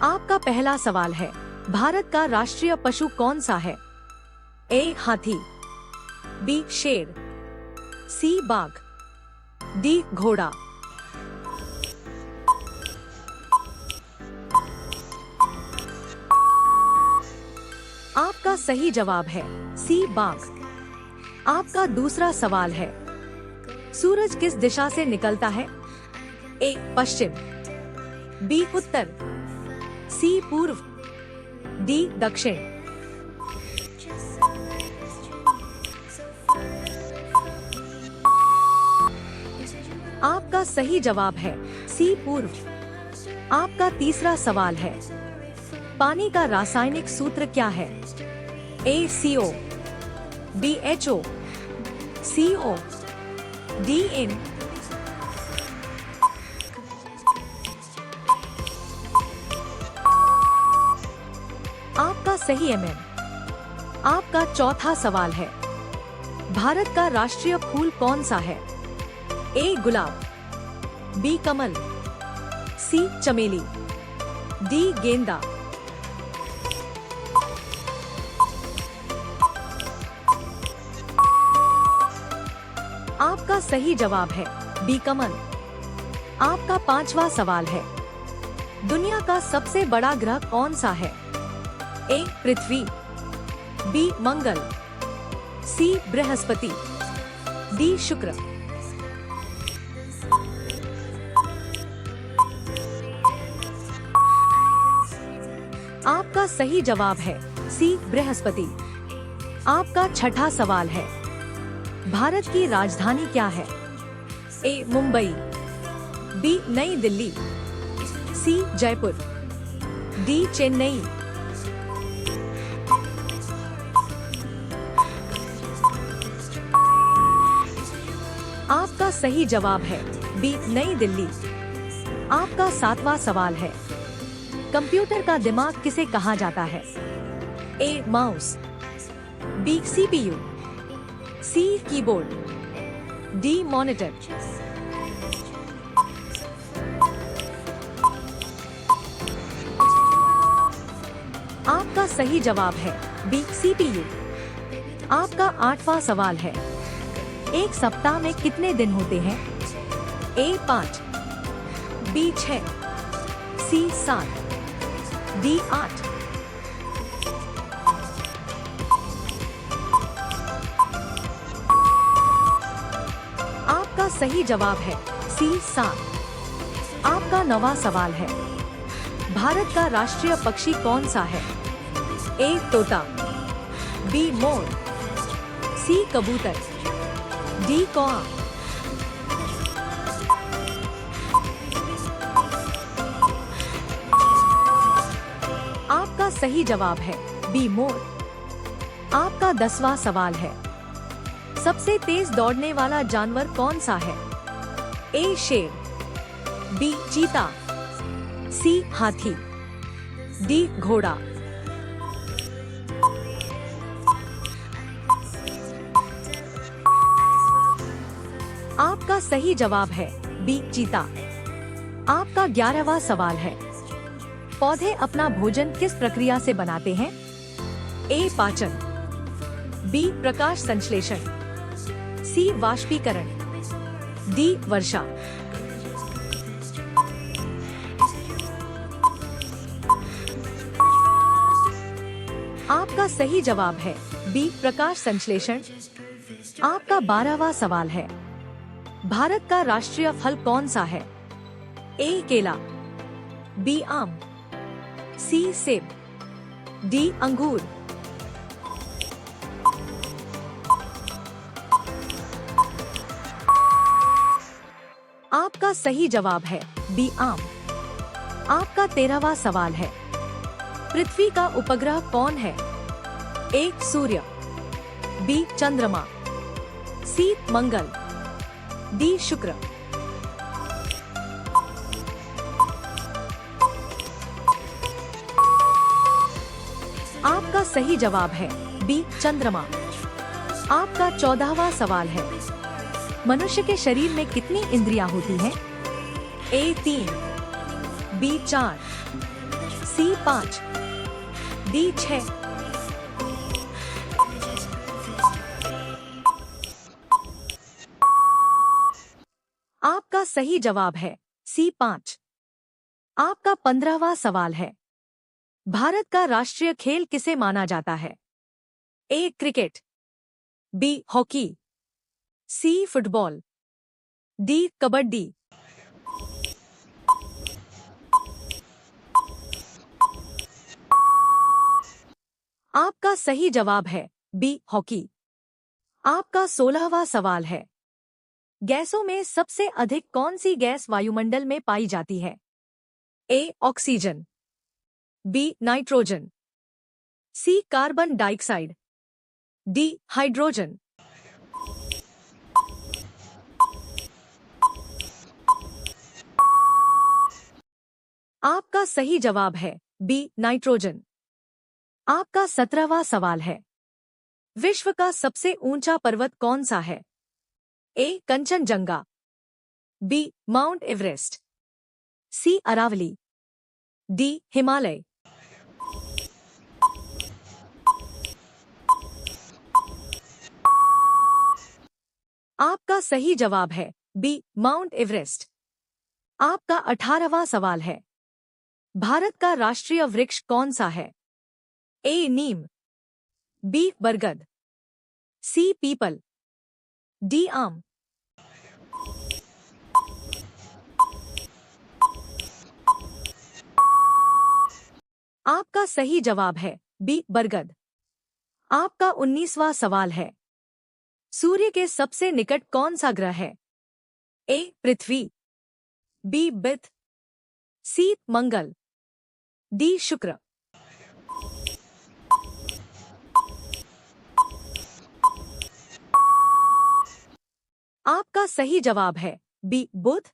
आपका पहला सवाल है, भारत का राष्ट्रीय पशु कौन सा है? ए हाथी, बी शेर, सी बाघ, डी घोड़ा। आपका सही जवाब है सी बाघ। आपका दूसरा सवाल है, सूरज किस दिशा से निकलता है? ए पश्चिम, बी उत्तर, सी पूर्व, डी दक्षिण। आपका सही जवाब है सी पूर्व। आपका तीसरा सवाल है, पानी का रासायनिक सूत्र क्या है? A CO, B HO, CO, D N। आपका सही MM। आपका चौथा सवाल है, भारत का राष्ट्रीय फूल कौन सा है? ए गुलाब, बी कमल, सी चमेली, डी गेंदा। आपका सही जवाब है बी कमल। आपका पांचवा सवाल है, दुनिया का सबसे बड़ा ग्रह कौन सा है? ए पृथ्वी, बी मंगल, सी बृहस्पति, डी शुक्र। आपका सही जवाब है सी बृहस्पति। आपका छठा सवाल है, भारत की राजधानी क्या है? ए मुंबई, बी नई दिल्ली, सी जयपुर, डी चेन्नई। आपका सही जवाब है बी नई दिल्ली। आपका सातवां सवाल है, कंप्यूटर का दिमाग किसे कहा जाता है? A mouse, B CPU, C keyboard, D monitor. आपका सही जवाब है बी CPU। आपका आठवां सवाल है, एक सप्ताह में कितने दिन होते हैं? ए 5, बी 6, सी 7, डी 8। आपका सही जवाब है सी 7। आपका नौवां सवाल है, भारत का राष्ट्रीय पक्षी कौन सा है? ए तोता, बी मोर, सी कबूतर, डी कौआ। आपका सही जवाब है बी मोर। आपका 10वां सवाल है, सबसे तेज दौड़ने वाला जानवर कौन सा है? ए शेर, बी चीता, सी हाथी, डी घोड़ा। आपका सही जवाब है बी चीता। आपका 11वां सवाल है, पौधे अपना भोजन किस प्रक्रिया से बनाते हैं? ए पाचन, बी प्रकाश संश्लेषण, सी वाष्पीकरण, डी वर्षा। आपका सही जवाब है बी प्रकाश संश्लेषण। आपका 12वां सवाल है, भारत का राष्ट्रीय फल कौन सा है? ए केला, बी आम, सी सेब, डी अंगूर। आपका सही जवाब है बी आम। आपका 13वां सवाल है, पृथ्वी का उपग्रह कौन है? ए सूर्य, बी चंद्रमा, सी मंगल, डी शुक्र। आपका सही जवाब है बी चंद्रमा। आपका 14वां सवाल है, मनुष्य के शरीर में कितनी इंद्रियां होती हैं? ए 3, बी 4, सी 5, डी 6। आपका सही जवाब है सी 5। आपका 15वां सवाल है, भारत का राष्ट्रीय खेल किसे माना जाता है? A cricket, B hockey, C football, D kabaddi. आपका सही जवाब है बी हॉकी। आपका 16वां सवाल है, गैसों में सबसे अधिक कौन सी गैस वायुमंडल में पाई जाती है? A oxygen, B nitrogen, C carbon dioxide, D hydrogen. आपका सही जवाब है बी नाइट्रोजन। आपका 17वां सवाल है, विश्व का सबसे ऊंचा पर्वत कौन सा है? ए कंचनजंगा, बी माउंट एवरेस्ट, सी अरावली, डी हिमालय। आपका सही जवाब है बी माउंट एवरेस्ट। आपका 18वां सवाल है, भारत का राष्ट्रीय वृक्ष कौन सा है? ए नीम, बी बरगद, सी पीपल, डी आम। आपका सही जवाब है बी बरगद। आपका 19वां सवाल है, सूर्य के सबसे निकट कौन सा ग्रह है? ए पृथ्वी, बी बुध, सी मंगल, डी शुक्र। आपका सही जवाब है बी बुध।